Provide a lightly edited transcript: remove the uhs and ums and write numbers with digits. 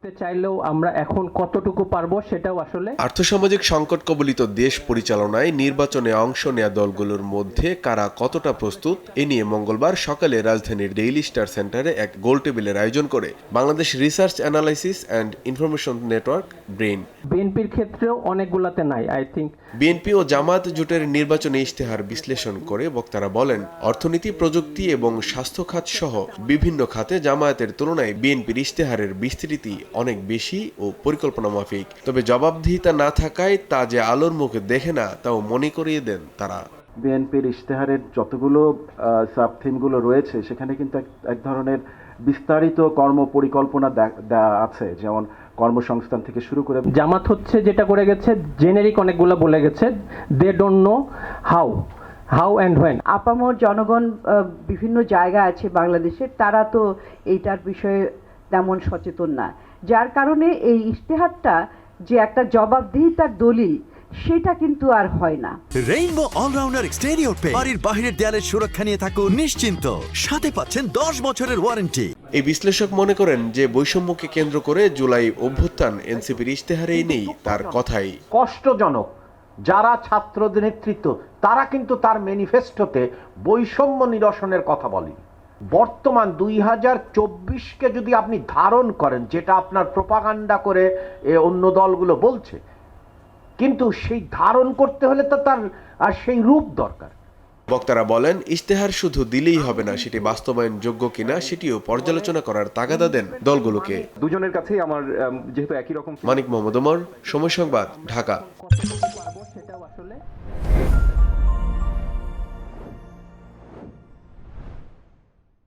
চাইলেও আমরা এখন কতটুকু পারবো সেটাও আসলে আর্থসামাজিক সংকট কবলিত দেশ পরিচালনায় নির্বাচনে অংশ নেয়া দলগুলোর মধ্যে কারা কতটা প্রস্তুত এ নিয়ে মঙ্গলবার সকালে রাজধানীর ডেইলি স্টার সেন্টারে এক গোলটেবিলের আয়োজন করে Bangladesh research analysis and information network brain. বিএনপির ক্ষেত্রেও অনেকগুলাতে নাই আই থিংক। বিএনপি ও জামায়াত জোটের নির্বাচনী ইশতেহার বিশ্লেষণ করে বক্তারা বলেন, অর্থনীতি, প্রযুক্তি এবং স্বাস্থ্য খাত সহ বিভিন্ন খাতে জামায়াতের তুলনায় বিএনপির ইশতেহারের বিস্তৃতি অনেক বেশি ও পরিকল্পনা মাফিক। তবে জবাবদিহিতা না থাকায় তা যে আলোর মুখ দেখে না তাও মনে করিয়ে দেন তারা। বিএনপির ইশতেহারের যতগুলো সাব থিমগুলো রয়েছে সেখানে কিন্তু এক ধরনের বিস্তারিত কর্ম পরিকল্পনা দেওয়া আছে, যেমন কর্মসংস্থান থেকে শুরু করে। জামাত হচ্ছে যেটা করে গেছে জেনেরিক অনেকগুলো বলে গেছে, they don't know how and when. আপামর জনগণ বিভিন্ন জায়গা আছে বাংলাদেশের, তারা তো এইটার বিষয়ে তেমন সচেতন না, যার কারণে এই ইশতেহারটা যে একটা জবাবদিহিতার দলিল সেটা কিন্তু আর হয় না। রেইনবো অলরাউন্ডার এক্সটেরিয়র পেইন্ট বাড়ির বাহিরের দেয়ালের সুরক্ষা নিয়ে থাকুন নিশ্চিন্ত, সাথে পাচ্ছেন 10 বছরের ওয়ারেন্টি। এই বিশ্লেষক মনে করেন যে বৈষম্যকে কেন্দ্র করে জুলাই অভ্যুত্থান এনসিপির ইশতেহারেই নেই তার কথাই। কষ্টজনক যারা ছাত্রদের নেতৃত্ব তারা কিন্তু তার ম্যানিফেস্টোতে বৈষম্য নিরসনের কথা বলেন। বর্তমান 2024-কে যদি আপনি ধারণ করেন, যেটা আপনার প্রোপাগান্ডা করে অন্য দলগুলো বলছে, কিন্তু সেই ধারণ করতে হলে তো তার আর সেই রূপ দরকার। বক্তারা বলেন, ইশতেহার শুধু দিলেই হবে না, সেটি বাস্তবায়ন যোগ্য কিনা সেটিও পর্যালোচনা করার তাগাদা দেন দলগুলোকে। দুজনের কাছেই আমার যেহেতু একই রকম। মানিক মোহাম্মদ ওমর, সময় সংবাদ, ঢাকা। কতটুকু পারবো সেটাও আসলে